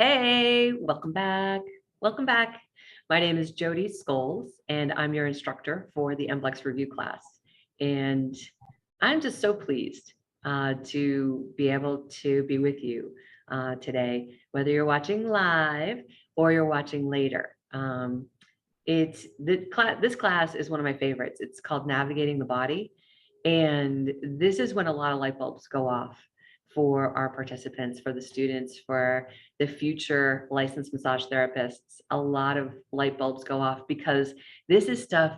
Hey, welcome back. Welcome back. My name is Jody Scholes, and I'm your instructor for the MBLEx review class. And I'm just so pleased to be able to be with you today, whether you're watching live or you're watching later. This class is one of my favorites. It's called Navigating the Body. And this is when a lot of light bulbs go off for our participants, for the students, for the future licensed massage therapists. A lot of light bulbs go off because this is stuff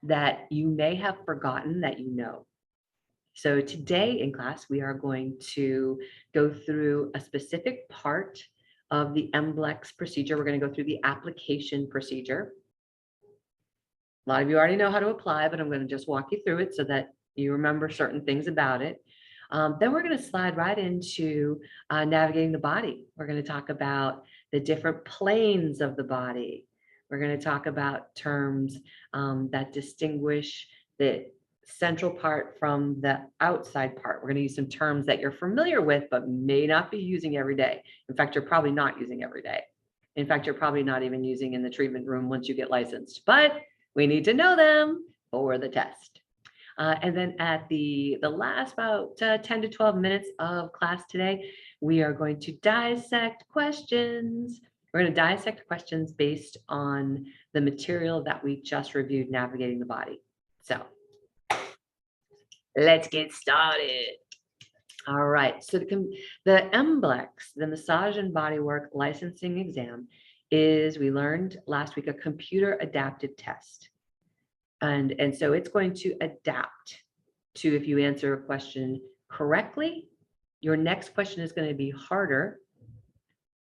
that you may have forgotten that you know. So today in class, we are going to go through a specific part of the MBLEx procedure. We're going to go through the application procedure. A lot of you already know how to apply, but I'm going to just walk you through it so that you remember certain things about it. Then we're going to slide right into navigating the body. We're going to talk about the different planes of the body. We're going to talk about terms that distinguish the central part from the outside part. We're going to use some terms that you're familiar with, but may not be using every day. In fact, you're probably not using every day. In fact, you're probably not even using in the treatment room once you get licensed, but we need to know them for the test. And then at the last about 10 to 12 minutes of class today, we are going to dissect questions. We're going to dissect questions based on the material that we just reviewed, Navigating the Body. So let's get started. All right, so the MBLEx, the Massage and Bodywork Licensing Exam, is, we learned last week, a computer adapted test. And so it's going to adapt to, if you answer a question correctly, your next question is going to be harder.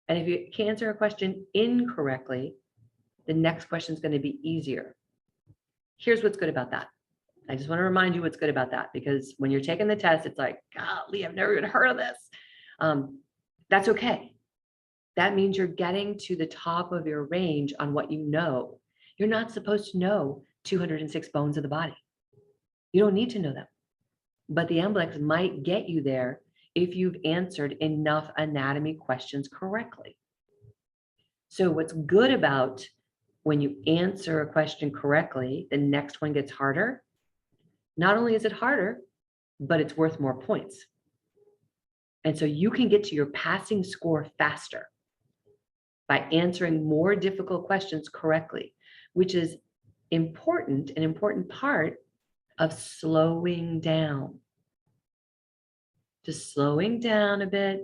And if you can answer a question incorrectly, the next question is going to be easier. Here's what's good about that. I just want to remind you what's good about that, because when you're taking the test, it's like, golly, I've never even heard of this. That's okay. That means you're getting to the top of your range on what you know. You're not supposed to know 206 bones of the body. You don't need to know them. But the MBLEx might get you there if you've answered enough anatomy questions correctly. So what's good about when you answer a question correctly, the next one gets harder. Not only is it harder, but it's worth more points. And so you can get to your passing score faster by answering more difficult questions correctly, which is an important part of slowing down. Just slowing down a bit.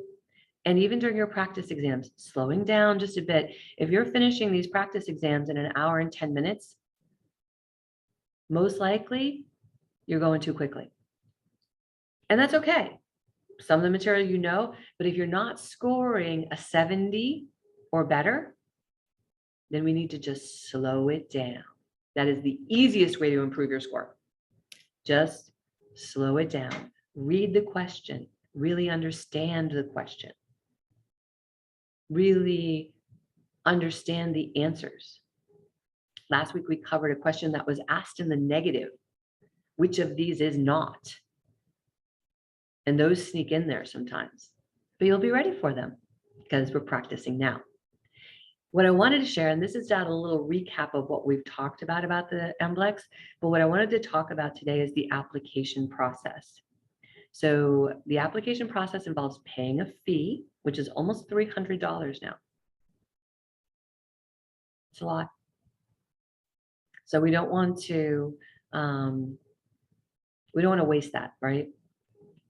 And even during your practice exams, slowing down just a bit. If you're finishing these practice exams in an hour and 10 minutes, most likely you're going too quickly. And that's okay. Some of the material you know, but if you're not scoring a 70 or better, then we need to just slow it down. That is the easiest way to improve your score. Just slow it down. Read the question. Really understand the question. Really understand the answers. Last week, we covered a question that was asked in the negative. Which of these is not? And those sneak in there sometimes. But you'll be ready for them because we're practicing now. What I wanted to share, and this is just a little recap of what we've talked about the MBLEx, but what I wanted to talk about today is the application process. So the application process involves paying a fee, which is almost $300 now. It's a lot. So we don't want to waste that, right?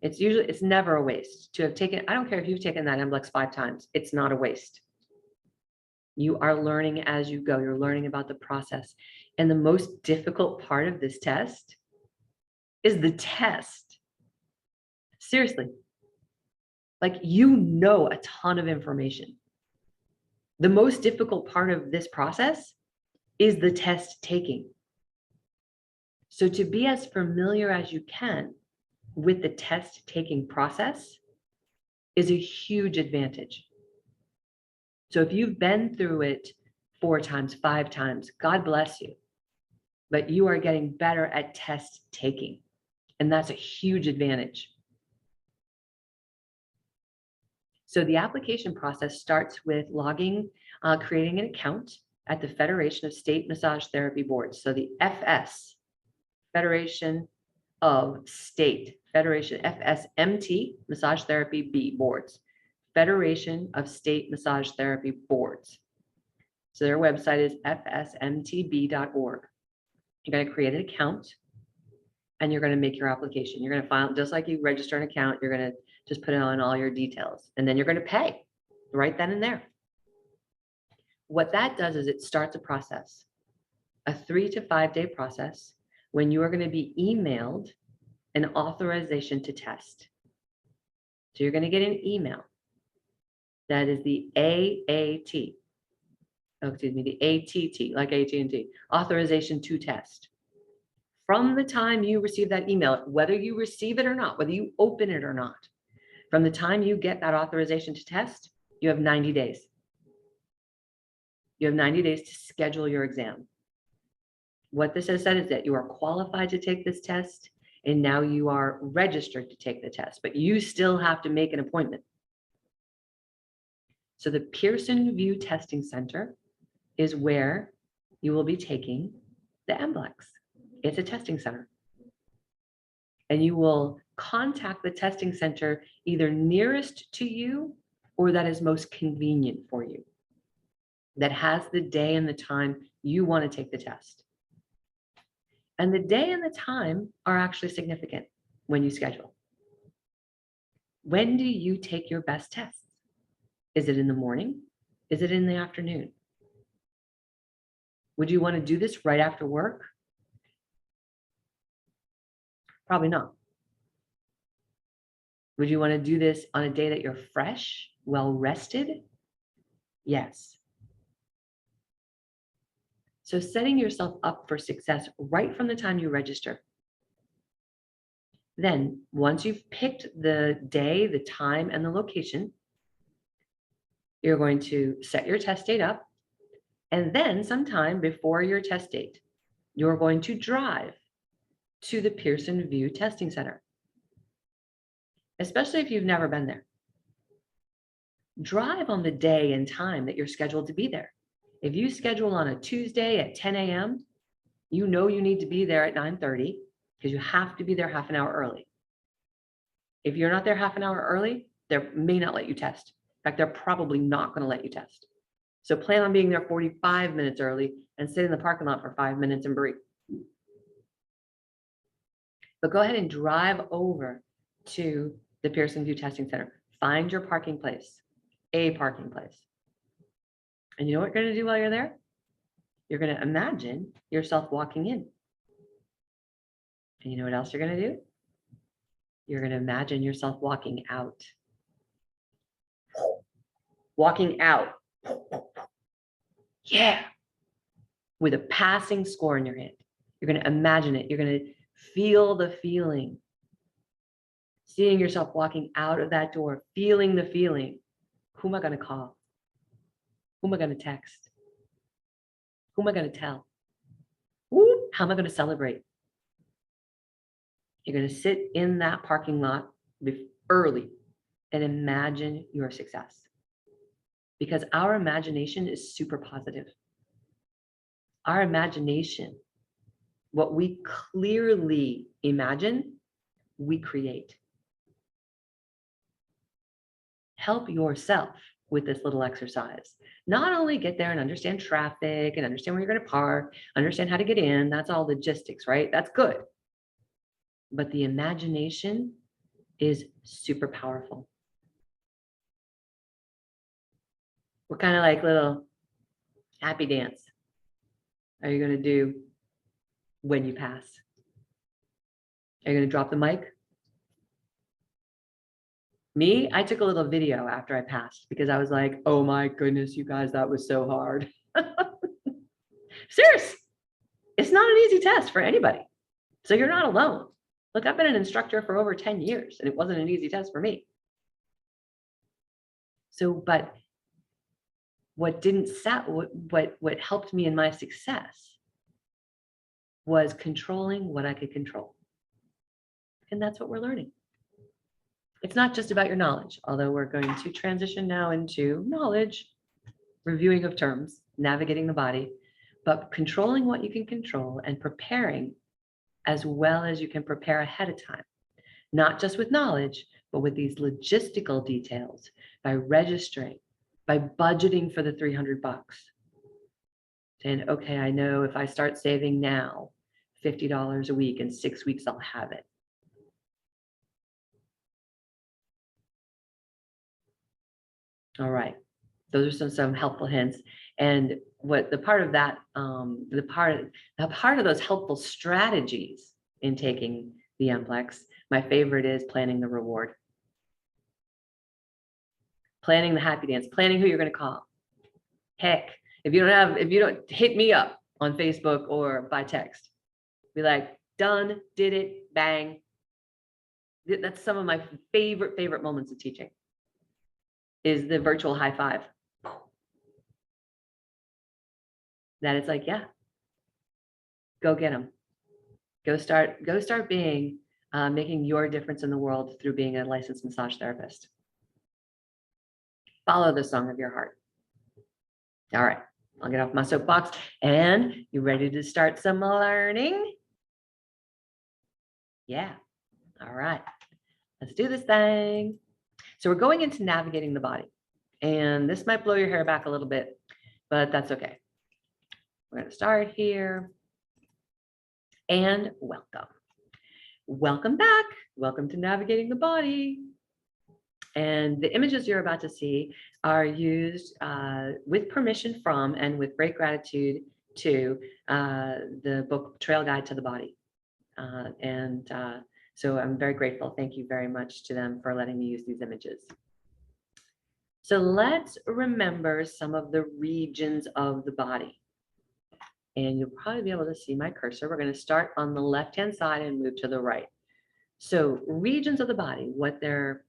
It's never a waste to have taken. I don't care if you've taken that MBLEx 5 times, it's not a waste. You are learning as you go. You're learning about the process. And the most difficult part of this test is the test. Seriously. Like, you know a ton of information. The most difficult part of this process is the test taking. So to be as familiar as you can with the test taking process is a huge advantage. So if you've been through it 4 times, 5 times, God bless you. But you are getting better at test taking. And that's a huge advantage. So the application process starts with creating an account at the Federation of State Massage Therapy Boards. So the FS, Federation of State, Federation FSMT, Massage Therapy B Boards, Federation of State Massage Therapy Boards. So their website is fsmtb.org. You're going to create an account and you're going to make your application. You're going to file, just like you register an account, you're going to just put on all your details and then you're going to pay right then and there. What that does is it starts a process, a 3 to 5 day process when you are going to be emailed an authorization to test. So you're going to get an email that is the AAT. Oh, excuse me, the ATT, like AT&T, authorization to test. From the time you receive that email, whether you receive it or not, whether you open it or not, from the time you get that authorization to test, you have 90 days. You have 90 days to schedule your exam. What this has said is that you are qualified to take this test, and now you are registered to take the test, but you still have to make an appointment. So the Pearson VUE Testing Center is where you will be taking the MBLEx. It's a testing center. And you will contact the testing center either nearest to you or that is most convenient for you, that has the day and the time you want to take the test. And the day and the time are actually significant when you schedule. When do you take your best tests? Is it in the morning? Is it in the afternoon? Would you want to do this right after work? Probably not. Would you want to do this on a day that you're fresh, well rested? Yes. So setting yourself up for success right from the time you register. Then, once you've picked the day, the time, and the location, you're going to set your test date up. And then sometime before your test date, you're going to drive to the Pearson VUE Testing Center, especially if you've never been there. Drive on the day and time that you're scheduled to be there. If you schedule on a Tuesday at 10 a.m., you know you need to be there at 9:30 because you have to be there half an hour early. If you're not there half an hour early, they may not let you test. In fact, they're probably not going to let you test. So plan on being there 45 minutes early and sit in the parking lot for 5 minutes and breathe. But go ahead and drive over to the Pearson VUE Testing Center. Find your parking place, a parking place. And you know what you're going to do while you're there? You're going to imagine yourself walking in. And you know what else you're going to do? You're going to imagine yourself walking out. Walking out. Yeah. With a passing score in your hand. You're going to imagine it. You're going to feel the feeling. Seeing yourself walking out of that door, feeling the feeling. Who am I going to call? Who am I going to text? Who am I going to tell? How am I going to celebrate? You're going to sit in that parking lot early and imagine your success. Because our imagination is super positive. Our imagination, what we clearly imagine, we create. Help yourself with this little exercise. Not only get there and understand traffic and understand where you're going to park, understand how to get in, that's all logistics, right? That's good. But the imagination is super powerful. What kind of like little happy dance are you going to do when you pass? Are you going to drop the mic? Me, I took a little video after I passed because I was like, oh my goodness, you guys, that was so hard. Serious. It's not an easy test for anybody. So you're not alone. Look, I've been an instructor for over 10 years and it wasn't an easy test for me. So, but what helped me in my success was controlling what I could control. And that's what we're learning. It's not just about your knowledge, although we're going to transition now into knowledge, reviewing of terms, navigating the body, but controlling what you can control and preparing as well as you can prepare ahead of time, not just with knowledge, but with these logistical details by registering, by budgeting for the 300 bucks. Saying, okay, I know if I start saving now, $50 a week, in 6 weeks, I'll have it. All right. Those are some helpful hints. And what the part of that, the part of those helpful strategies in taking the MBLEx, my favorite is planning the reward. Planning the happy dance, planning who you're going to call. Heck, if you don't hit me up on Facebook or by text, be like, done, did it, bang. That's some of my favorite moments of teaching is the virtual high five. That it's like, yeah, go get them. Go start being, making your difference in the world through being a licensed massage therapist. Follow the song of your heart. All right, I'll get off my soapbox. And you ready to start some learning? Yeah. All right, let's do this thing. So we're going into navigating the body. And this might blow your hair back a little bit, but that's okay. We're going to start here. And welcome. Welcome back. Welcome to Navigating the Body. And the images you're about to see are used with permission from and with great gratitude to the book Trail Guide to the Body. So I'm very grateful. Thank you very much to them for letting me use these images. So let's remember some of the regions of the body. And you'll probably be able to see my cursor. We're going to start on the left-hand side and move to the right. So regions of the body, what they're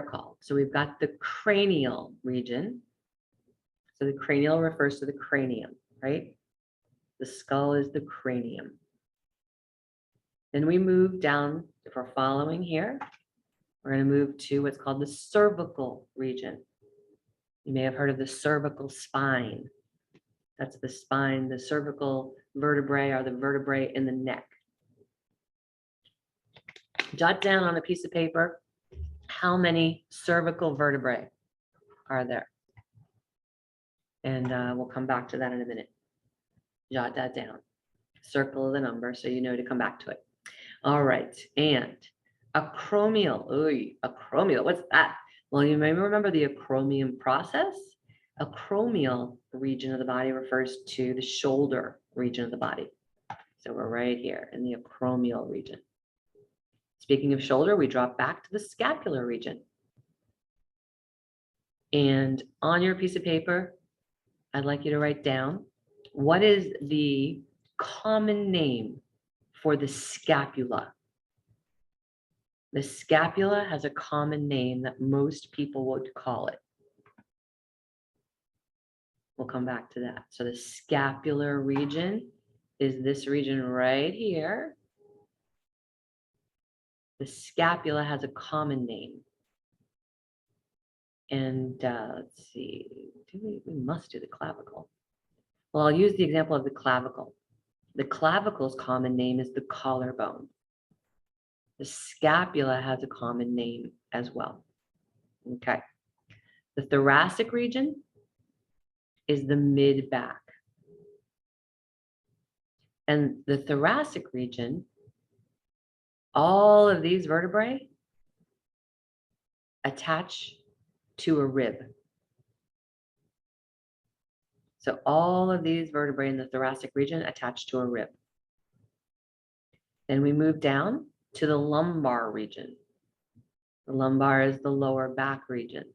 called. So we've got the cranial region. So the cranial refers to the cranium, right? The skull is the cranium. Then we move down, if we're following here, we're going to move to what's called the cervical region. You may have heard of the cervical spine. That's the spine. The cervical vertebrae are the vertebrae in the neck. Jot down on a piece of paper how many cervical vertebrae are there. And we'll come back to that in a minute. Jot that down. Circle the number so you know to come back to it. All right. And acromial. Acromial. What's that? Well, you may remember the acromion process. Acromial region of the body refers to the shoulder region of the body. So we're right here in the acromial region. Speaking of shoulder, we drop back to the scapular region. And on your piece of paper, I'd like you to write down, what is the common name for the scapula? The scapula has a common name that most people would call it. We'll come back to that. So the scapular region is this region right here. The scapula has a common name. And let's see, we must do the clavicle. Well, I'll use the example of the clavicle. The clavicle's common name is the collarbone. The scapula has a common name as well. Okay. The thoracic region is the mid-back. And the thoracic region, all of these vertebrae attach to a rib. So all of these vertebrae in the thoracic region attach to a rib. Then we move down to the lumbar region. The lumbar is the lower back region.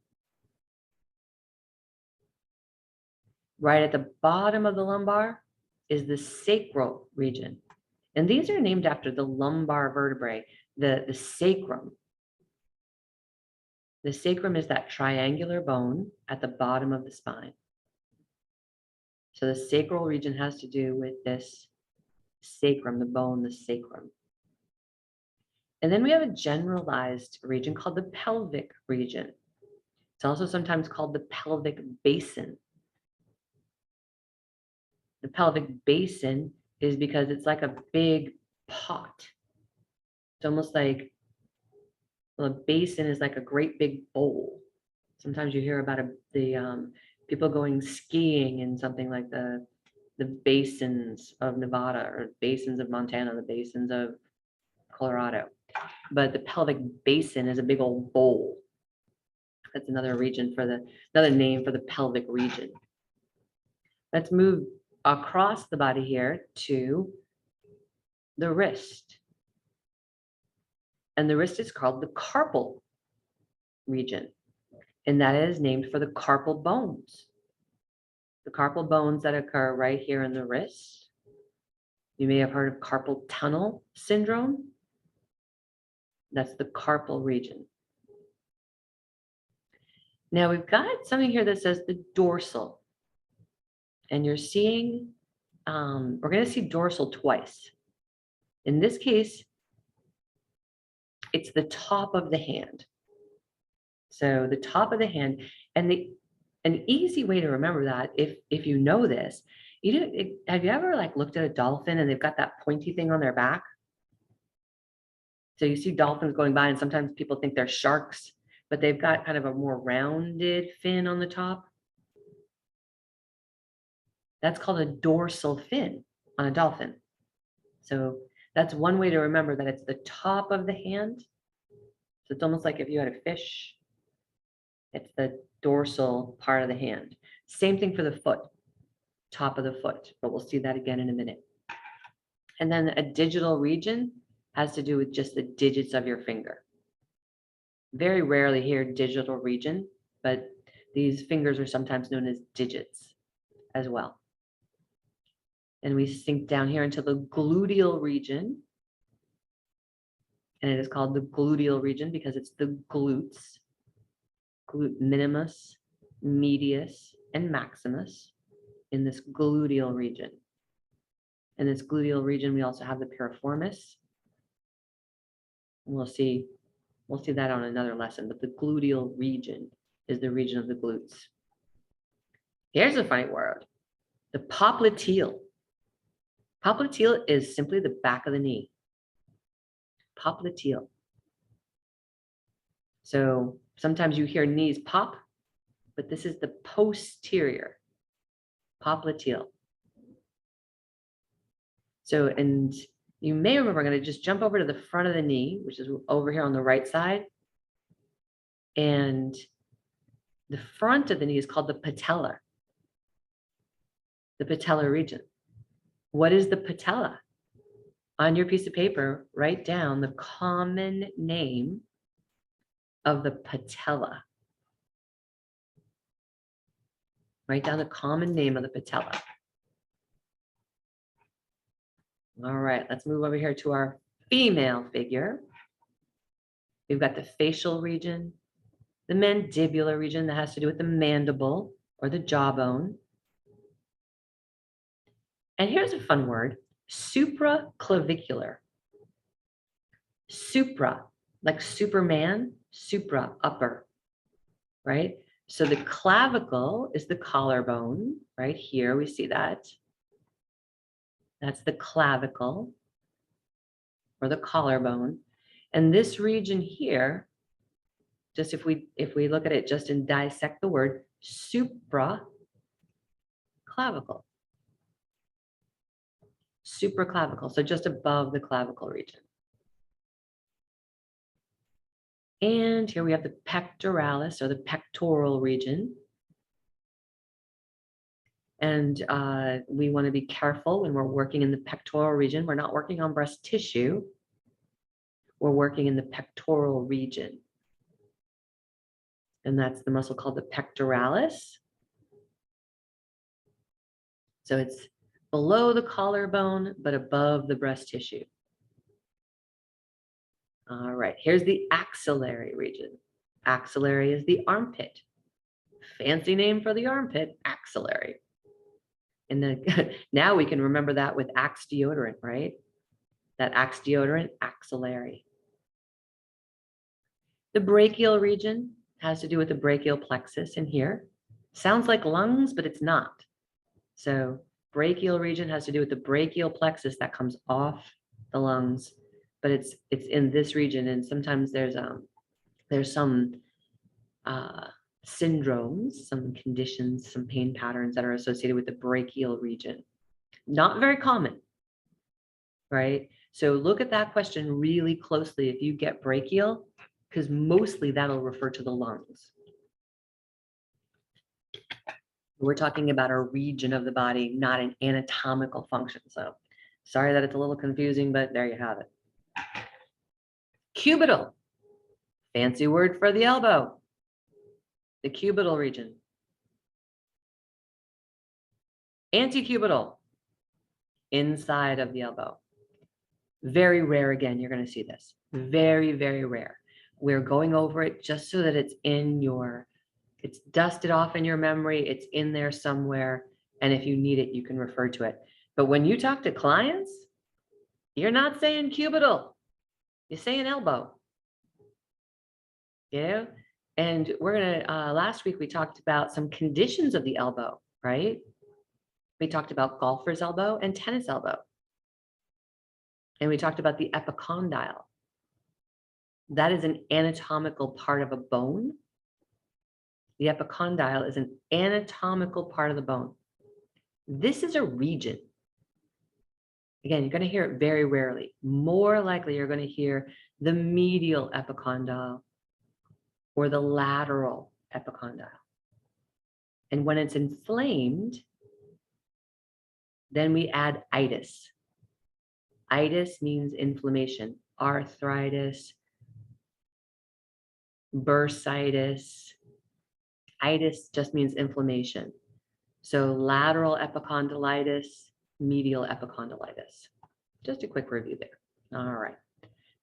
Right at the bottom of the lumbar is the sacral region. And these are named after the lumbar vertebrae, the sacrum. The sacrum is that triangular bone at the bottom of the spine. So the sacral region has to do with this sacrum, the bone, the sacrum. And then we have a generalized region called the pelvic region. It's also sometimes called the pelvic basin. The pelvic basin is because it's like a big pot. It's almost like, well, a basin is like a great big bowl. Sometimes you hear about the people going skiing in something like the basins of Nevada or basins of Montana, the basins of Colorado. But the pelvic basin is a big old bowl. That's another name for the pelvic region. Let's move across the body here to the wrist. And the wrist is called the carpal region. And that is named for the carpal bones. The carpal bones that occur right here in the wrist. You may have heard of carpal tunnel syndrome. That's the carpal region. Now we've got something here that says the dorsal. And you're seeing, we're going to see dorsal twice. In this case, it's the top of the hand. So the top of the hand, and an easy way to remember that, if you know this, have you ever like looked at a dolphin and they've got that pointy thing on their back? So you see dolphins going by, and sometimes people think they're sharks, but they've got kind of a more rounded fin on the top. That's called a dorsal fin on a dolphin. So that's one way to remember that it's the top of the hand. So it's almost like if you had a fish, it's the dorsal part of the hand. Same thing for the foot, top of the foot, but we'll see that again in a minute. And then a digital region has to do with just the digits of your finger. Very rarely hear digital region, but these fingers are sometimes known as digits as well. And we sink down here into the gluteal region. And it is called the gluteal region because it's the glutes, glute minimus, medius, and maximus in this gluteal region. In this gluteal region, we also have the piriformis. And we'll see that on another lesson, but the gluteal region is the region of the glutes. Here's a funny word, the popliteal. Popliteal is simply the back of the knee. Popliteal. So sometimes you hear knees pop, but this is the posterior popliteal. So, and you may remember, I'm going to just jump over to the front of the knee, which is over here on the right side. And the front of the knee is called the patella. The patellar region. What is the patella? On your piece of paper, write down the common name of the patella. Write down the common name of the patella. All right, let's move over here to our female figure. We've got the facial region, the mandibular region that has to do with the mandible or the jawbone. And here's a fun word, supraclavicular. Supra, like Superman, supra, upper, right? So the clavicle is the collarbone, right here, we see that. That's the clavicle or the collarbone. And this region here, just if we look at it just and dissect the word, supraclavicle. Supraclavicle, so just above the clavicle region. And here we have the pectoralis or the pectoral region. And we want to be careful when we're working in the pectoral region. We're not working on breast tissue. We're working in the pectoral region. And that's the muscle called the pectoralis. So it's below the collarbone, but above the breast tissue. All right, here's the axillary region. Axillary is the armpit. Fancy name for the armpit, axillary. And then now we can remember that with Axe deodorant, right? That Axe deodorant, axillary. The brachial region has to do with the brachial plexus in here. Sounds like lungs, but it's not. So brachial region has to do with the brachial plexus that comes off the lungs, but it's in this region. And sometimes there's some syndromes, some conditions, some pain patterns that are associated with the brachial region. Not very common, right? So look at that question really closely if you get brachial, because mostly that'll refer to the lungs. We're talking about a region of the body, not an anatomical function. So sorry that it's a little confusing, but there you have it. Cubital, fancy word for the elbow. The cubital region. Antecubital, inside of the elbow. Very rare again, you're going to see this. Very, very rare. We're going over it just so that it's in your, it's dusted off in your memory, it's in there somewhere, and if you need it, you can refer to it. But when you talk to clients, you're not saying cubital, you're saying elbow. You know? And we're gonna, last week we talked about some conditions of the elbow, right? We talked about golfer's elbow and tennis elbow. And we talked about the epicondyle. That is an anatomical part of a bone. The epicondyle is an anatomical part of the bone. This is a region. Again, you're going to hear it very rarely. More likely, you're going to hear the medial epicondyle or the lateral epicondyle. And when it's inflamed, then we add itis. Itis means inflammation, arthritis, bursitis. Itis just means inflammation. So lateral epicondylitis, medial epicondylitis. Just a quick review there. All right.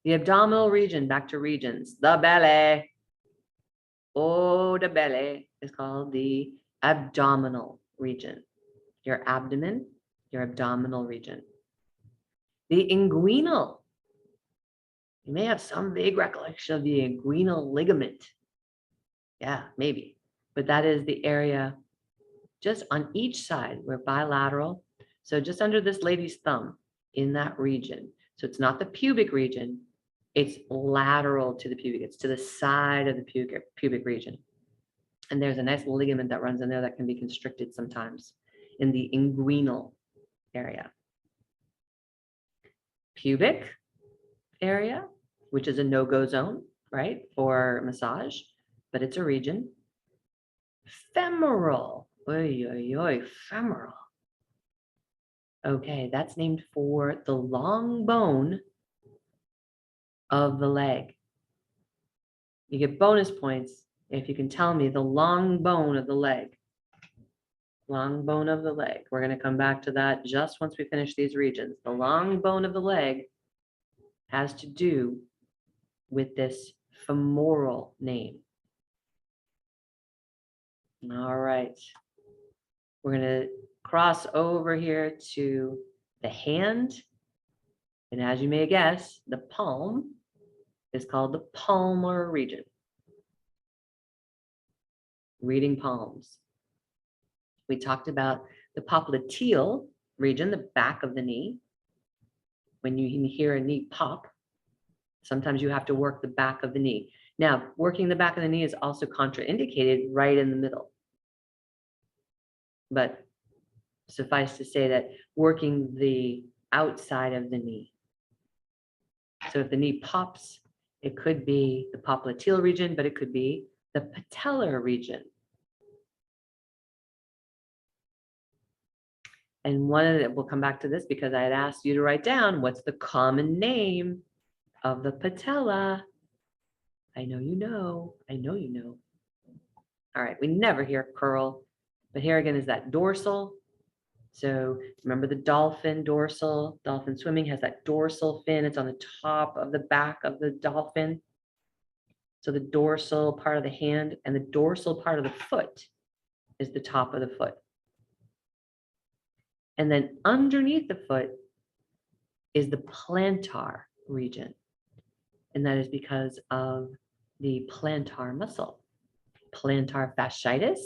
The abdominal region, back to regions. The belly. Oh, the belly is called the abdominal region. Your abdomen, your abdominal region. The inguinal. You may have some vague recollection of the inguinal ligament. Yeah, maybe. But that is the area just on each side. We're bilateral. So just under this lady's thumb in that region. So it's not the pubic region. It's lateral to the pubic. It's to the side of the pubic region. And there's a nice ligament that runs in there that can be constricted sometimes in the inguinal area. Pubic area, which is a no-go zone, right, for massage, but it's a region. Femoral, oy, oy, oy, femoral. Okay, that's named for the long bone of the leg. You get bonus points if you can tell me the long bone of the leg. Long bone of the leg. We're going to come back to that just once we finish these regions. The long bone of the leg has to do with this femoral name. All right. We're going to cross over here to the hand. And as you may guess, the palm is called the palmar region. Reading palms. We talked about the popliteal region, the back of the knee. When you hear a knee pop, sometimes you have to work the back of the knee. Now, working the back of the knee is also contraindicated right in the middle. But suffice to say that working the outside of the knee. So if the knee pops, it could be the popliteal region, but it could be the patellar region. And one of the, we'll come back to this because I had asked you to write down what's the common name of the patella. I know you know. I know you know. All right, we never hear curl, but here again is that dorsal. So remember the dolphin dorsal, dolphin swimming has that dorsal fin. It's on the top of the back of the dolphin. So the dorsal part of the hand and the dorsal part of the foot is the top of the foot. And then underneath the foot is the plantar region. And that is because of the plantar muscle. Plantar fasciitis.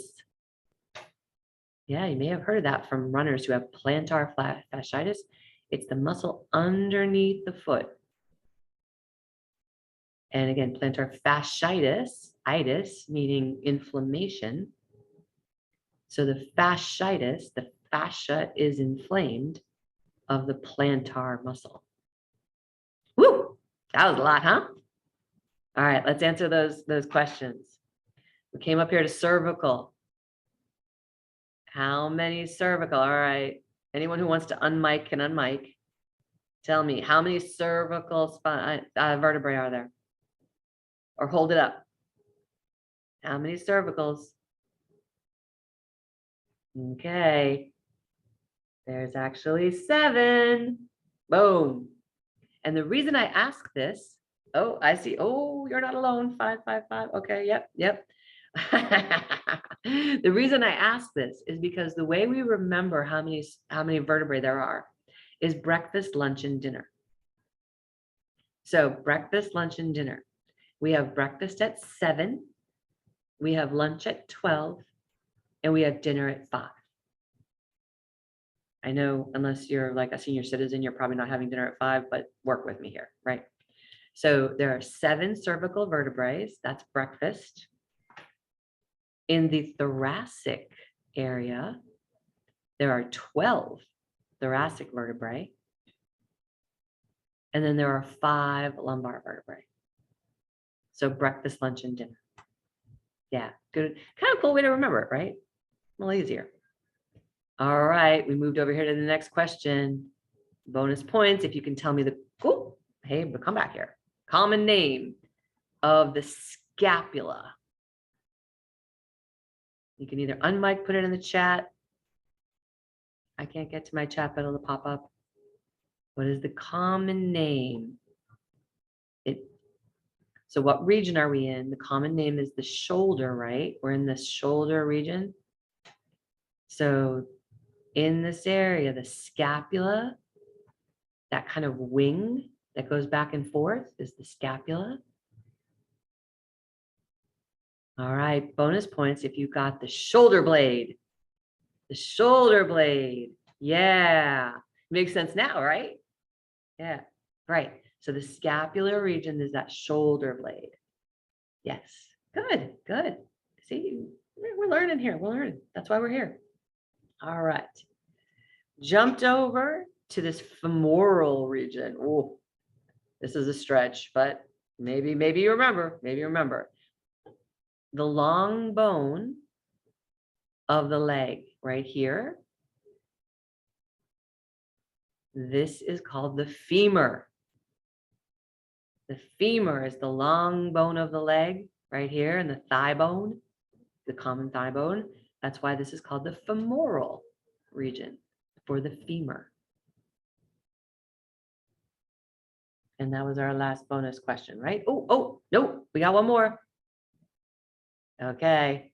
Yeah, you may have heard of that from runners who have plantar fasciitis. It's the muscle underneath the foot. And again, plantar fasciitis, itis, meaning inflammation. So the fasciitis, the fascia is inflamed of the plantar muscle. Woo! That was a lot, huh? All right, let's answer those questions. We came up here to cervical. How many cervical? All right. Anyone who wants to unmic can unmic. Tell me, how many cervical vertebrae are there? Or hold it up. How many cervicals? Okay. There's actually 7. Boom. And the reason I ask this, oh, I see. Oh, you're not alone. 555. Okay. Yep. The reason I ask this is because the way we remember how many vertebrae there are is breakfast, lunch, and dinner. So breakfast, lunch, and dinner. We have breakfast at 7, we have lunch at 12, and we have dinner at 5. I know unless you're like a senior citizen, you're probably not having dinner at 5, but work with me here, right? So there are 7 cervical vertebrae, that's breakfast. In the thoracic area, there are 12 thoracic vertebrae. And then there are 5 lumbar vertebrae. So breakfast, lunch, and dinner. Yeah, good. Kind of cool way to remember it, right? A little easier. All right, we moved over here to the next question. Bonus points if you can tell me the, cool, hey, but come back here. Common name of the scapula. You can either unmic, put it in the chat. I can't get to my chat, but it'll pop up. What is the common name? So what region are we in? The common name is the shoulder, right? We're in the shoulder region. So in this area, the scapula, that kind of wing that goes back and forth is the scapula. All right, bonus points if you got the shoulder blade. The shoulder blade. Yeah, makes sense now, right? Yeah, right. So the scapular region is that shoulder blade. Yes, good. See, we're learning here. We're learning. That's why we're here. All right. Jumped over to this femoral region. Oh, this is a stretch, but maybe you remember. Maybe you remember. The long bone of the leg right here. This is called the femur. The femur is the long bone of the leg right here, and the thigh bone, the common thigh bone. That's why this is called the femoral region for the femur. And that was our last bonus question, right? Oh, no, we got one more. Okay.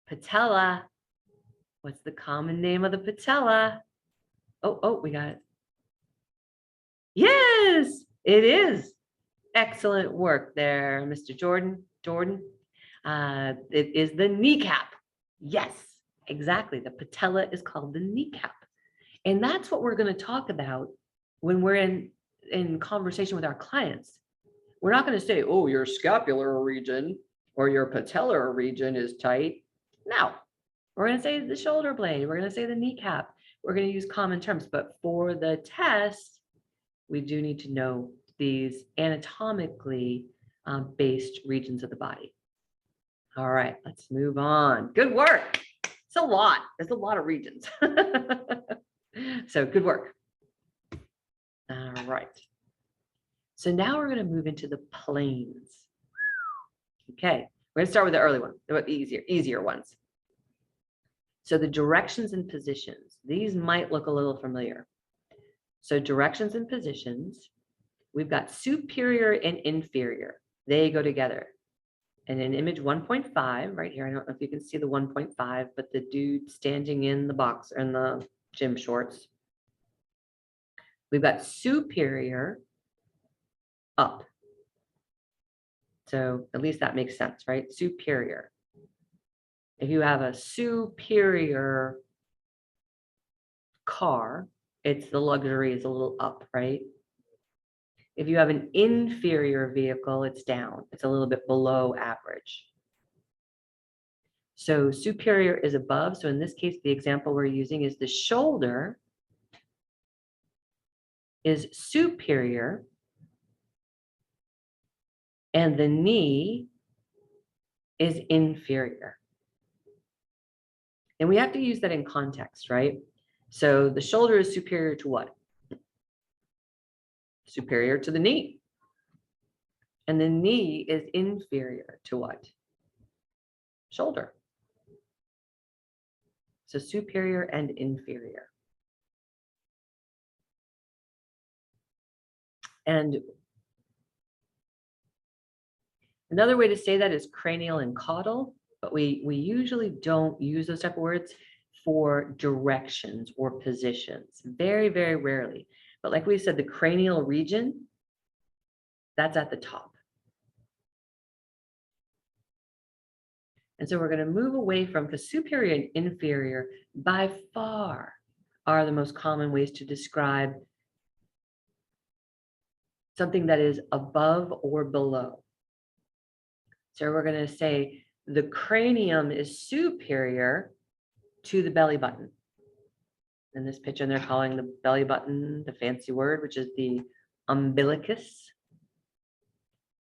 Patella. What's the common name of the patella? Oh, we got it. Yes, it is. Excellent work there, Mr. Jordan. It is the kneecap. Yes, exactly. The patella is called the kneecap. And that's what we're going to talk about when we're in conversation with our clients. We're not going to say, oh, your scapular region or your patellar region is tight. No, we're going to say the shoulder blade. We're going to say the kneecap. We're going to use common terms. But for the test, we do need to know these anatomically based regions of the body. All right, let's move on. Good work. It's a lot. There's a lot of regions. So good work. All right. So now we're going to move into the planes. Okay, we're going to start with the early one, the easier ones. So the directions and positions, these might look a little familiar. So directions and positions, we've got superior and inferior. They go together. And in image 1.5 right here, I don't know if you can see the 1.5, but the dude standing in the box or in the gym shorts. We've got superior up. So at least that makes sense, right? Superior. If you have a superior car, it's the luxury is a little up, right? If you have an inferior vehicle, it's down. It's a little bit below average. So superior is above. So in this case, the example we're using is the shoulder is superior and the knee is inferior. And we have to use that in context, right? So the shoulder is superior to what? Superior to the knee. And the knee is inferior to what? Shoulder. So superior and inferior. And another way to say that is cranial and caudal, but we usually don't use those type of words for directions or positions. Very, very rarely. But like we said, the cranial region, that's at the top. And so we're going to move away from, because superior and inferior by far are the most common ways to describe something that is above or below. So we're going to say the cranium is superior to the belly button. In this picture, they're calling the belly button the fancy word, which is the umbilicus.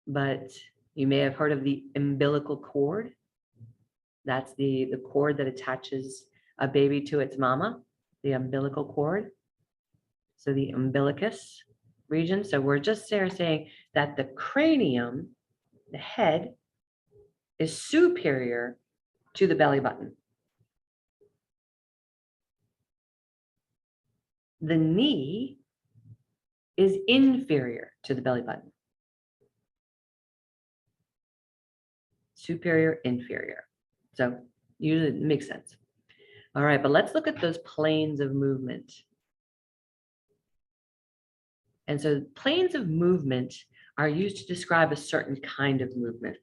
But you may have heard of the umbilical cord. That's the cord that attaches a baby to its mama, the umbilical cord. So the umbilicus region. So we're just there saying that the cranium, the head, is superior to the belly button. The knee is inferior to the belly button. Superior, inferior. So usually it makes sense. All right, but let's look at those planes of movement. And so planes of movement are used to describe a certain kind of movement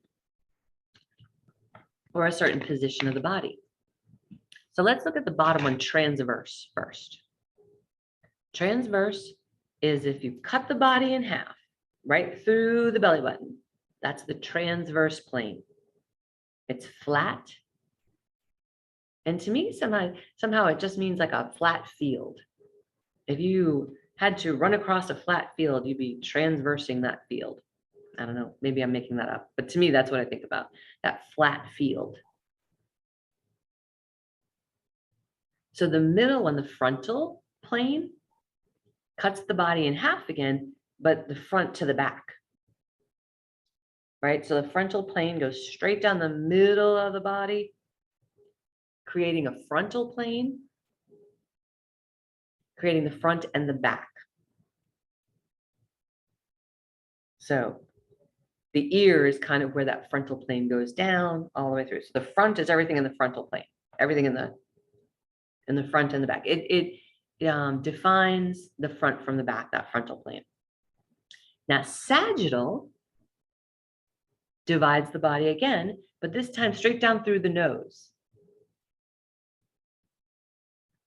or a certain position of the body. So let's look at the bottom one, transverse first. Transverse is if you cut the body in half, right through the belly button. That's the transverse plane. It's flat. And to me, somehow it just means like a flat field. If you had to run across a flat field, you'd be transversing that field. I don't know, maybe I'm making that up, but to me, that's what I think about, that flat field. So the middle one, the frontal plane, cuts the body in half again, but the front to the back. Right? So the frontal plane goes straight down the middle of the body, creating a frontal plane, creating the front and the back. So the ear is kind of where that frontal plane goes down all the way through. So the front is everything in the frontal plane, everything in the front and the back. It defines the front from the back, that frontal plane. Now, sagittal divides the body again, but this time straight down through the nose.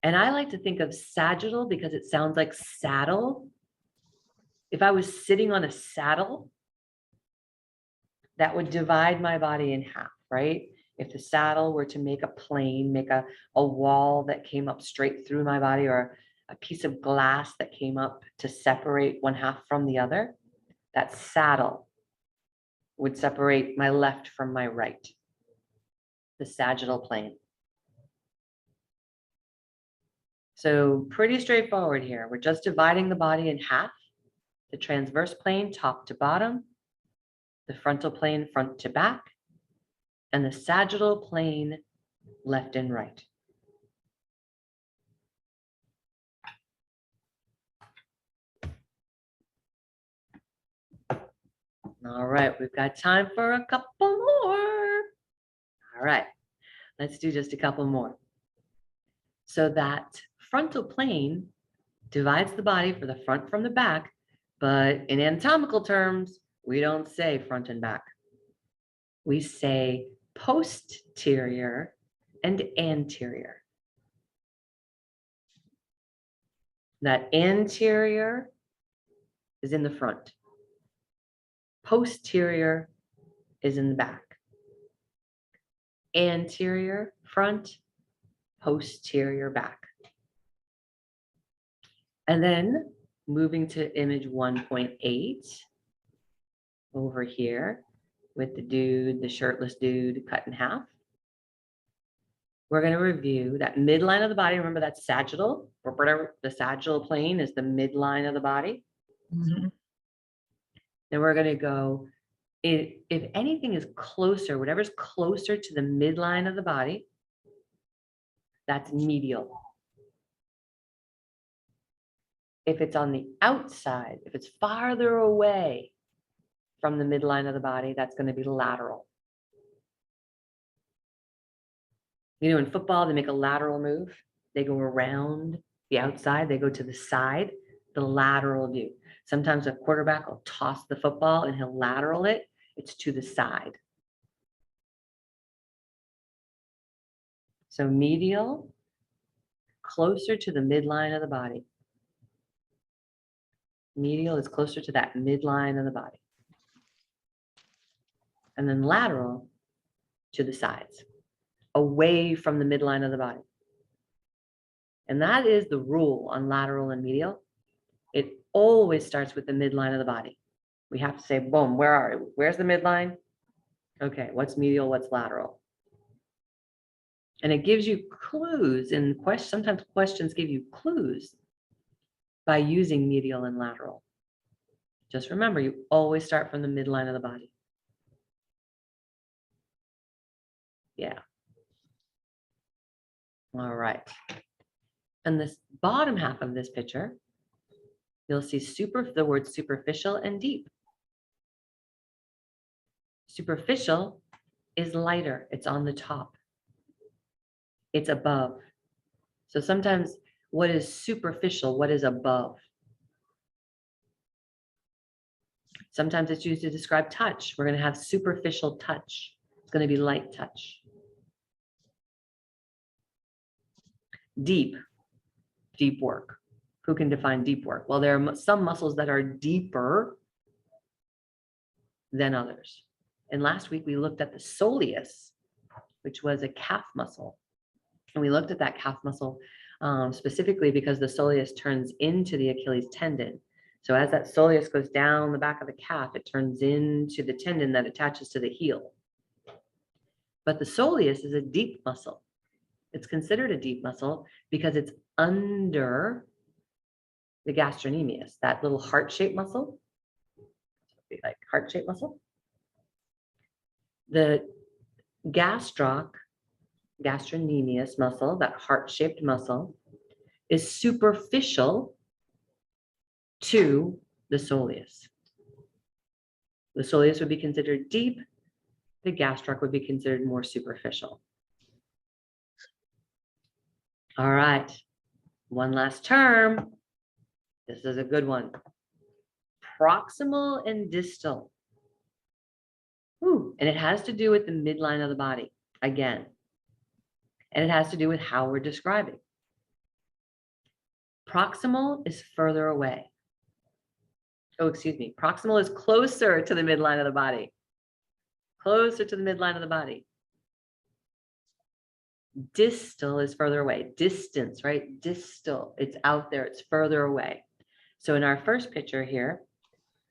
And I like to think of sagittal because it sounds like saddle. If I was sitting on a saddle, that would divide my body in half, right? If the saddle were to make a plane, make a wall that came up straight through my body, or a piece of glass that came up to separate one half from the other, that saddle would separate my left from my right, the sagittal plane. So pretty straightforward here. We're just dividing the body in half, the transverse plane top to bottom, the frontal plane front to back, and the sagittal plane left and right. All right, we've got time for a couple more. All right, let's do just a couple more. So that frontal plane divides the body for the front from the back, but in anatomical terms, we don't say front and back. we say posterior and anterior. That anterior is in the front. Posterior is in the back. Anterior, front, posterior, back. And then moving to image 1.8 over here with the dude, the shirtless dude cut in half. We're going to review that midline of the body. Remember that sagittal, or whatever, the sagittal plane is the midline of the body. Mhm. Then we're going to go, if anything is closer, whatever's closer to the midline of the body, that's medial. If it's on the outside, if it's farther away from the midline of the body, that's going to be lateral. You know, in football, they make a lateral move. They go around the outside, they go to the side, the lateral view. Sometimes a quarterback will toss the football and he'll lateral it. It's to the side. So medial, closer to the midline of the body. Medial is closer to that midline of the body. And then lateral to the sides, away from the midline of the body. And that is the rule on lateral and medial. It always starts with the midline of the body. We have to say, boom, where's the midline? Okay, what's medial, what's lateral? And it gives you clues, and sometimes questions give you clues by using medial and lateral. Just remember, you always start from the midline of the body. Yeah. All right. And this bottom half of this picture, you'll see the word superficial and deep. Superficial is lighter. It's on the top. It's above. So sometimes what is superficial, what is above? Sometimes it's used to describe touch. We're going to have superficial touch. It's going to be light touch. Deep work. Who can define deep work? Well, there are some muscles that are deeper than others. And last week we looked at the soleus, which was a calf muscle. And we looked at that calf muscle specifically because the soleus turns into the Achilles tendon. So as that soleus goes down the back of the calf, it turns into the tendon that attaches to the heel. But the soleus is a deep muscle. It's considered a deep muscle because it's under the gastrocnemius, that little heart-shaped muscle, like heart-shaped muscle. The gastrocnemius muscle, that heart-shaped muscle, is superficial to the soleus. The soleus would be considered deep. The gastroc would be considered more superficial. All right, one last term. This is a good one. Proximal and distal. And it has to do with the midline of the body, again. And it has to do with how we're describing. Proximal is further away. Oh, excuse me. Proximal is closer to the midline of the body. Closer to the midline of the body. Distal is further away. Distance, right? Distal. It's out there. It's further away. So in our first picture here,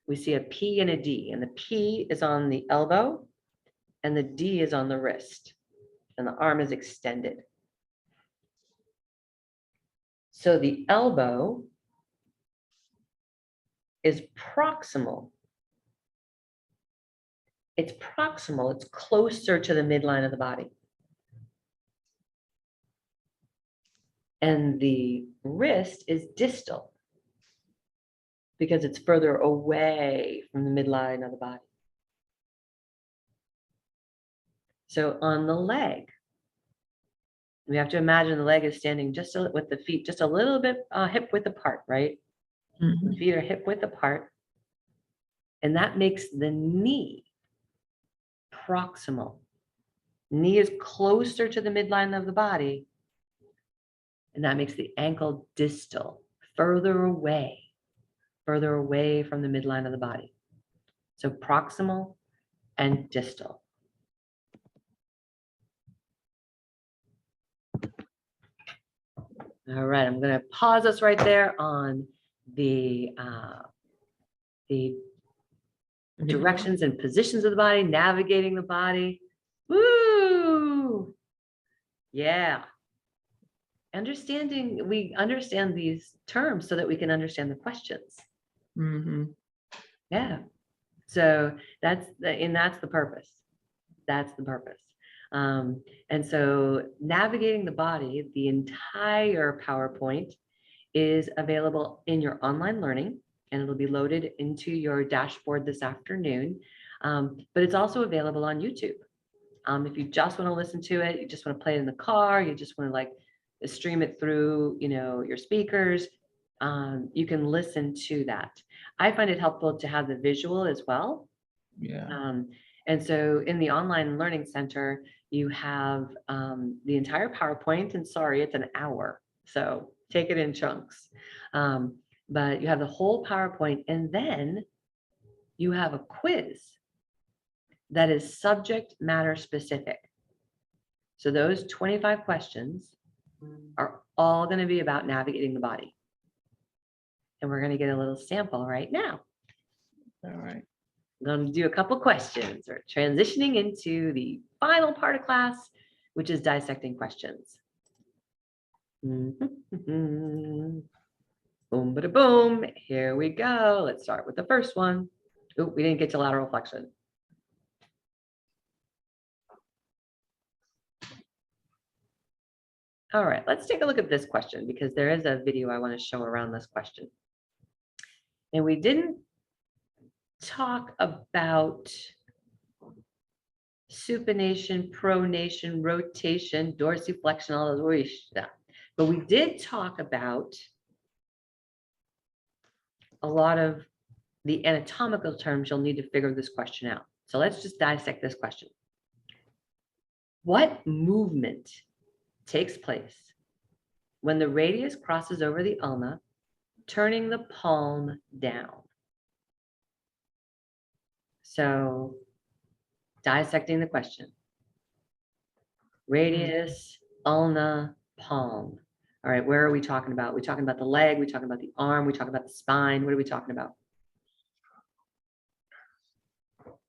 we see a P and a D. And the P is on the elbow and the D is on the wrist. And the arm is extended. So the elbow is proximal. It's proximal. It's closer to the midline of the body. And the wrist is distal because it's further away from the midline of the body. So on the leg, we have to imagine the leg is standing just with the feet just a little bit hip width apart, right? Mm-hmm. The feet are hip width apart. And that makes the knee proximal. Knee is closer to the midline of the body, and that makes the ankle distal, further away from the midline of the body. So proximal and distal. All right, I'm going to pause us right there on the directions and positions of the body, navigating the body. Woo! Yeah. We understand these terms so that we can understand the questions. Mm-hmm. Yeah. So that's the purpose. That's the purpose. And so navigating the body, the entire PowerPoint is available in your online learning, and it'll be loaded into your dashboard this afternoon. But it's also available on YouTube. If you just want to listen to it, you just want to play it in the car, you just want to like stream it through, your speakers, you can listen to that. I find it helpful to have the visual as well. Yeah. And so in the online learning center, you have the entire PowerPoint, and sorry, it's an hour, so take it in chunks. But you have the whole PowerPoint, and then you have a quiz that is subject matter specific. So those 25 questions are all going to be about navigating the body. And we're going to get a little sample right now. All right. I'm going to do a couple questions. We're transitioning into the final part of class, which is dissecting questions. Boom, bada boom. Here we go. Let's start with the first one. Oh, we didn't get to lateral flexion. All right, let's take a look at this question because there is a video I want to show around this question. And we didn't talk about supination, pronation, rotation, dorsiflexion, all those stuff. But we did talk about a lot of the anatomical terms you'll need to figure this question out. So let's just dissect this question. What movement takes place when the radius crosses over the ulna, turning the palm down? So dissecting the question. Radius, ulna, palm. All right, where are we talking about? We're talking about the leg, we're talking about the arm, we're talking about the spine. What are we talking about?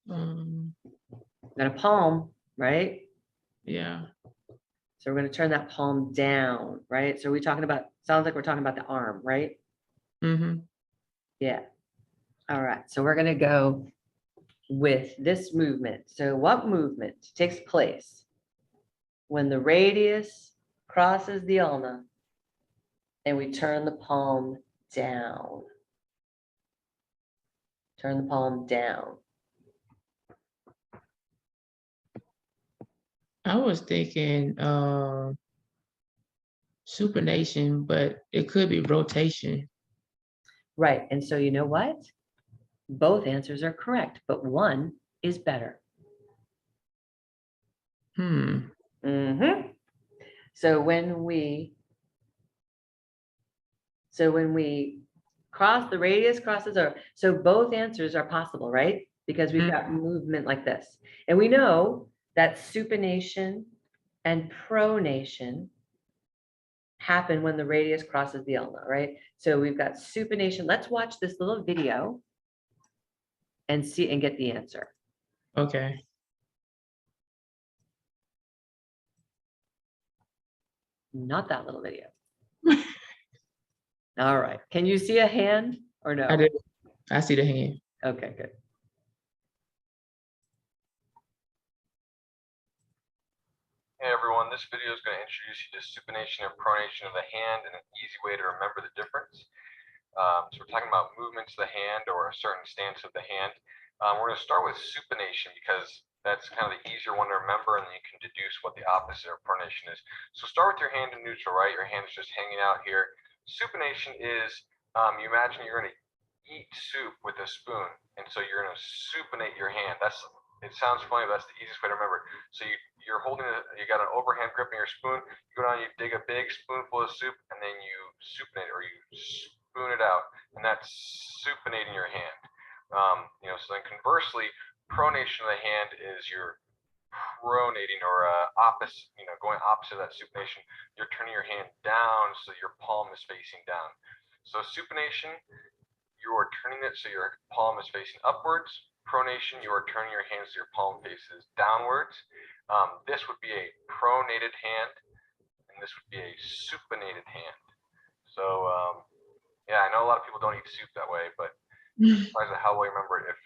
Got a palm, right? Yeah. So we're going to turn that palm down, right? So are we talking about, sounds like we're talking about the arm, right? Mm-hmm. Yeah. All right. So we're going to go with this movement. So what movement takes place when the radius crosses the ulna and we turn the palm down? Turn the palm down. I was thinking supination, but it could be rotation. Right. And so you know what? Both answers are correct, but one is better. So when we cross, the radius crosses over. So both answers are possible, right? Because we've got movement like this. And we know that supination and pronation happen when the radius crosses the ulna, right? So we've got supination. Let's watch this little video and see and get the answer. Okay. Not that little video. All right. Can you see a hand or no? I did. I see the hand. Okay, good. Hey everyone, this video is going to introduce you to supination and pronation of the hand and an easy way to remember the difference. So we're talking about movements of the hand or a certain stance of the hand. We're going to start with supination because that's kind of the easier one to remember, and then you can deduce what the opposite of pronation is. So start with your hand in neutral, right? Your hand is just hanging out here. Supination is, you imagine you're going to eat soup with a spoon, and so you're going to supinate your hand. That's It sounds funny, but that's the easiest way to remember. So you're holding you got an overhand grip in your spoon. You go down, you dig a big spoonful of soup, and then you supinate or you spoon it out, and that's supinating your hand. So then conversely, pronation of the hand is your pronating or opposite, going opposite of that supination. You're turning your hand down so your palm is facing down. So supination, you are turning it so your palm is facing upwards. Pronation, you are turning your hands so your palm faces downwards. This would be a pronated hand, and this would be a supinated hand. So, yeah, I know a lot of people don't eat soup that way, but I'm surprised at how well you remember it. If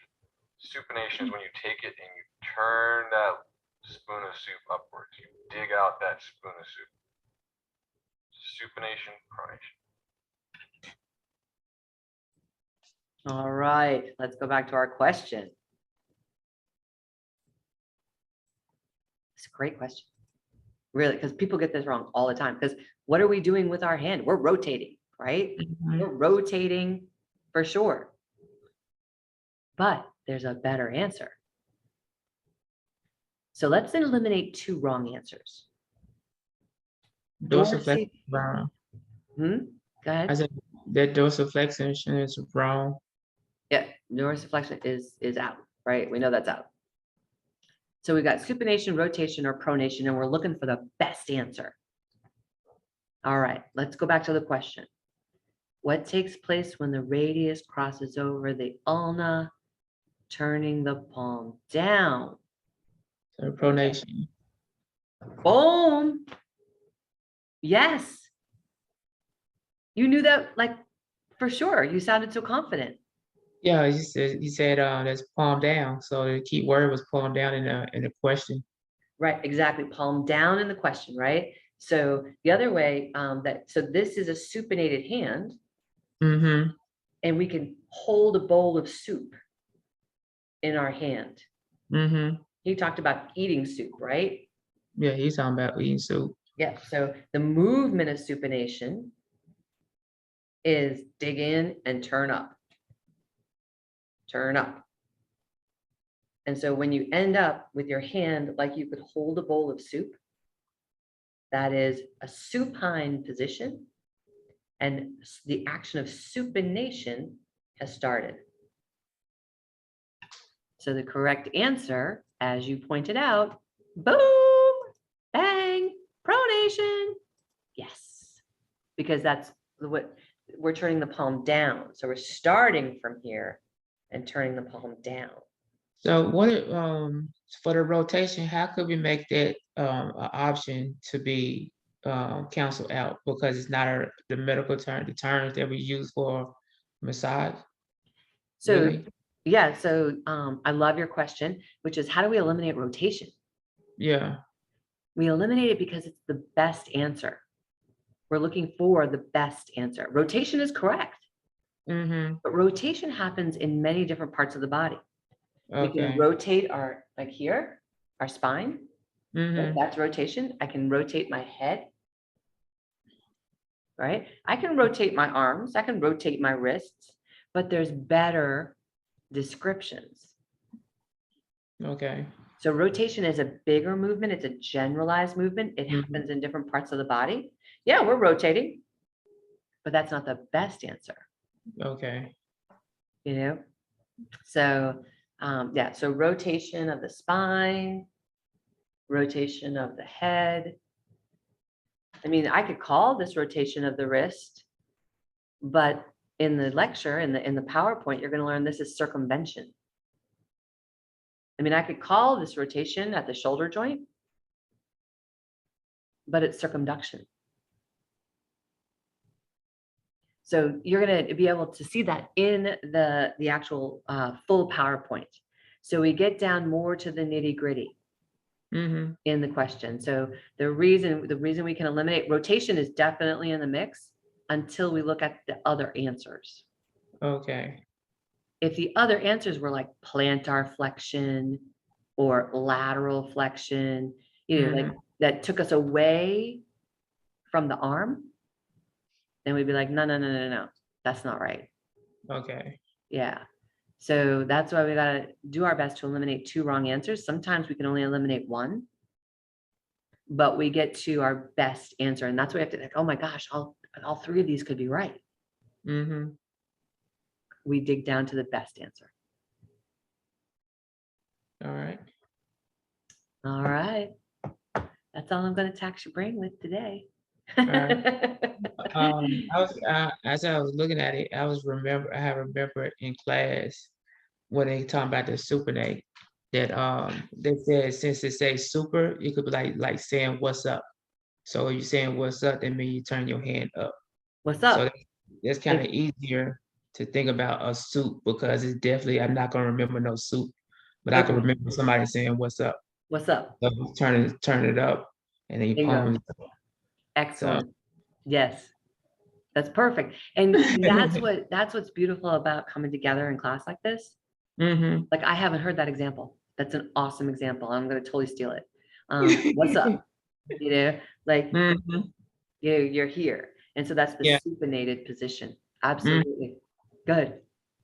supination is when you take it and you turn that spoon of soup upwards, you dig out that spoon of soup. Supination, pronation. All right, let's go back to our question. It's a great question. Really, because people get this wrong all the time. Because what are we doing with our hand? We're rotating, right? Mhm. We're rotating for sure. But there's a better answer. So let's eliminate 2 wrong answers. Dorsiflexion is wrong. Go I ahead. said that dorsiflexion is wrong. Yeah, dorsiflexion is out, right? We know that's out. So we got supination, rotation, or pronation, and we're looking for the best answer. All right, let's go back to the question. What takes place when the radius crosses over the ulna, turning the palm down? So pronation. Boom. Yes. You knew that like for sure. You sounded so confident. Yeah, you said that's palm down. So the key word was palm down in the question. Right, exactly. Palm down in the question, right? So the other way so this is a supinated hand, Mm-hmm. and we can hold a bowl of soup in our hand. Mm-hmm. He talked about eating soup, right? Yeah, he's talking about eating soup. Yeah. So the movement of supination is dig in and turn up. Turn up. And so when you end up with your hand like you could hold a bowl of soup, that is a supine position, and the action of supination has started. So the correct answer, as you pointed out, boom, bang, pronation. Yes, because that's what we're turning the palm down. So we're starting from here and turning the palm down. So what for the rotation, how could we make that an option to be canceled out because it's not the medical term, the terms that we use for massage? So Really? yeah, so I love your question, which is how do we eliminate rotation? Yeah. We eliminate it because it's the best answer. We're looking for the best answer. Rotation is correct, Mm-hmm. but rotation happens in many different parts of the body. We can Okay. rotate our, like here, our spine. Mm-hmm. That's rotation. I can rotate my head, right? I can rotate my arms. I can rotate my wrists, but there's better descriptions. Okay. So rotation is a bigger movement. It's a generalized movement. It Mhm. happens in different parts of the body. Yeah, we're rotating, but that's not the best answer, Okay. you know? So, yeah, so rotation of the spine, rotation of the head. I mean, I could call this rotation of the wrist, but in the lecture, in the PowerPoint, you're going to learn this is circumvention. I mean, I could call this rotation at the shoulder joint, but it's circumduction. So you're going to be able to see that in the actual full PowerPoint. So we get down more to the nitty gritty Mm-hmm. in the question. So the reason we can eliminate rotation is definitely in the mix until we look at the other answers. Okay. If the other answers were like plantar flexion or lateral flexion, like that took us away from the arm, then we'd be like, no, that's not right. Okay. Yeah. So that's why we gotta do our best to eliminate 2 wrong answers. Sometimes we can only eliminate 1, but we get to our best answer. And that's why we have to think, oh my gosh, all 3 of these could be right. Mm-hmm. We dig down to the best answer. All right. All right. That's all I'm gonna tax your brain with today. Right. As I was looking at it, I have remembered in class when they talking about the supinate that they said since it says super, it could be like saying what's up. So when you're saying what's up, that means you turn your hand up. What's So up? that's kind of easier to think about a soup because it's definitely I'm not gonna remember no soup, but I can Okay. remember somebody saying what's up. What's up? So turn it up, and then you Bingo. palm it up. Excellent. Yes. That's perfect. And that's what's beautiful about coming together in class like this. Mm-hmm. Like I haven't heard that example. That's an awesome example. I'm gonna totally steal it. What's up? You know, like Mm-hmm. you're here. And so that's the Yeah. supinated position. Absolutely. Good.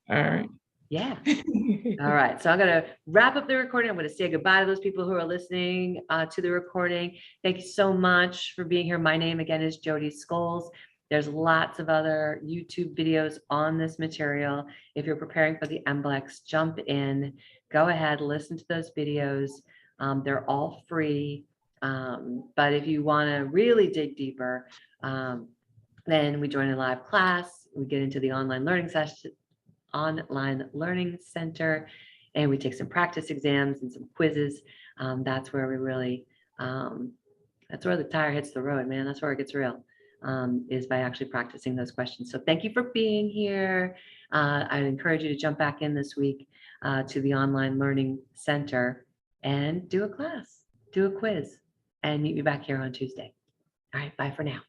All right. Yeah. All right. So I'm going to wrap up the recording. I'm going to say goodbye to those people who are listening to the recording. Thank you so much for being here. My name again is Jody Scholes. There's lots of other YouTube videos on this material. If you're preparing for the MBLEx, jump in, go ahead, listen to those videos. They're all free. But if you want to really dig deeper, then we join a live class. We get into the online learning center, and we take some practice exams and some quizzes. That's where we really, that's where the tire hits the road, man. That's where it gets real, is by actually practicing those questions. So thank you for being here. I'd encourage you to jump back in this week to the online learning center and do a class, do a quiz, and meet me back here on Tuesday. All right, bye for now.